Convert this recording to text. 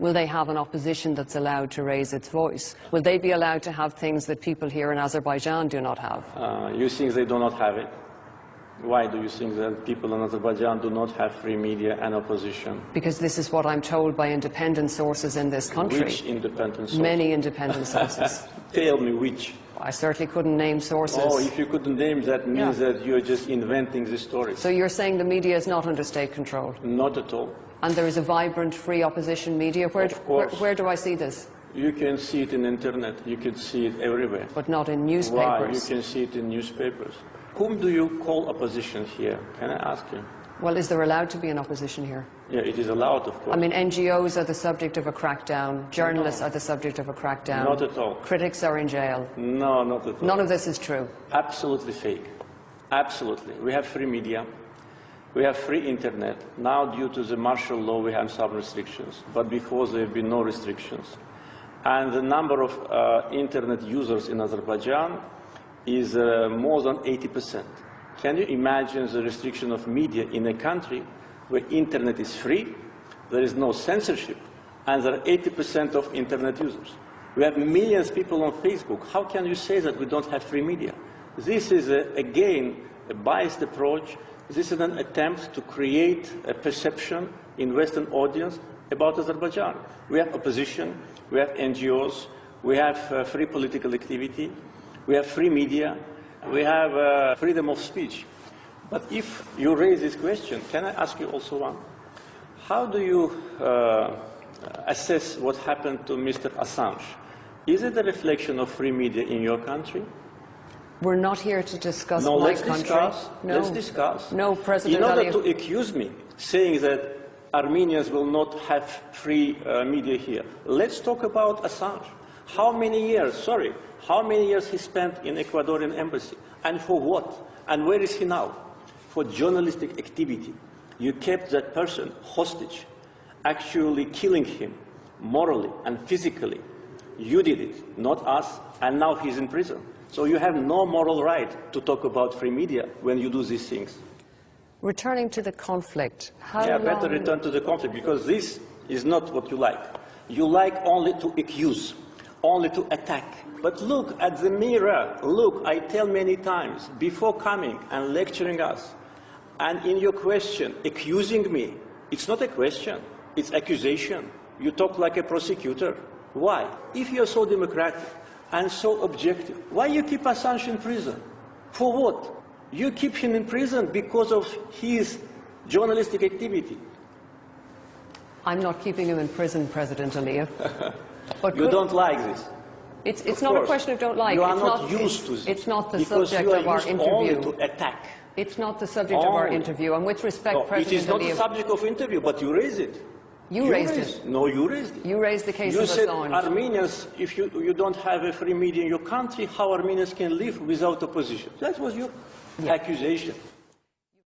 Will they have an opposition that's allowed to raise its voice? Will they be allowed to have things that people here in Azerbaijan do not have? You think they do not have it? Why do you think that people in Azerbaijan do not have free media and opposition? Because this is what I'm told by independent sources in this country. Which independent sources? Many independent sources. Tell me which. I certainly couldn't name sources. Oh, if you couldn't name, that means that you're just inventing the story. So you're saying the media is not under state control? Not at all. And there is a vibrant, free opposition media? Where do I see this? You can see it in the internet. You can see it everywhere. But not in newspapers? Why? You can see it in newspapers. Whom do you call opposition here? Can I ask you? Well, is there allowed to be an opposition here? Yeah, it is allowed, of course. I mean, NGOs are the subject of a crackdown. Journalists are the subject of a crackdown. Not at all. Critics are in jail. No, not at all. None of this is true. Absolutely fake. Absolutely. We have free media. We have free internet. Now, due to the martial law, we have some restrictions. But before, there have been no restrictions. And the number of internet users in Azerbaijan is more than 80%. Can you imagine the restriction of media in a country where internet is free, there is no censorship, and there are 80% of internet users? We have millions of people on Facebook. How can you say that we don't have free media? This is, again, a biased approach. This is an attempt to create a perception in Western audience about Azerbaijan. We have opposition, we have NGOs, we have free political activity, we have free media, we have freedom of speech. But if you raise this question, can I ask you also one? How do you assess what happened to Mr. Assange? Is it a reflection of free media in your country? We're not here to discuss no, my let's country. Discuss. No, let's discuss. No, President In order Aliyev. to accuse me, saying that Armenians will not have free media here, let's talk about Assange. How many years, how many years he spent in Ecuadorian embassy? And for what? And where is he now? For journalistic activity. You kept that person hostage, actually killing him morally and physically. You did it, not us, and now he's in prison. So you have no moral right to talk about free media when you do these things. Returning to the conflict, how long... better return to the conflict, because this is not what you like. You like only to accuse, only to attack. But look at the mirror. Look, I tell many times, before coming and lecturing us, and in your question, accusing me, it's not a question, it's accusation. You talk like a prosecutor. Why? If you're so democratic and so objective, why you keep Assange in prison? For what? You keep him in prison because of his journalistic activity. I'm not keeping him in prison, President Aliyev. But you don't like this. It's not a question of don't like. You are not used to this. It's not the subject of our interview. Only to attack. It's not the subject of our interview. And with respect, President Aliyev... It is not the subject of interview, but you raise it. You raised it. No, you raised it. You raised the case of Assange. You said Armenians, if you don't have a free media in your country, how Armenians can live without opposition? That was your accusation.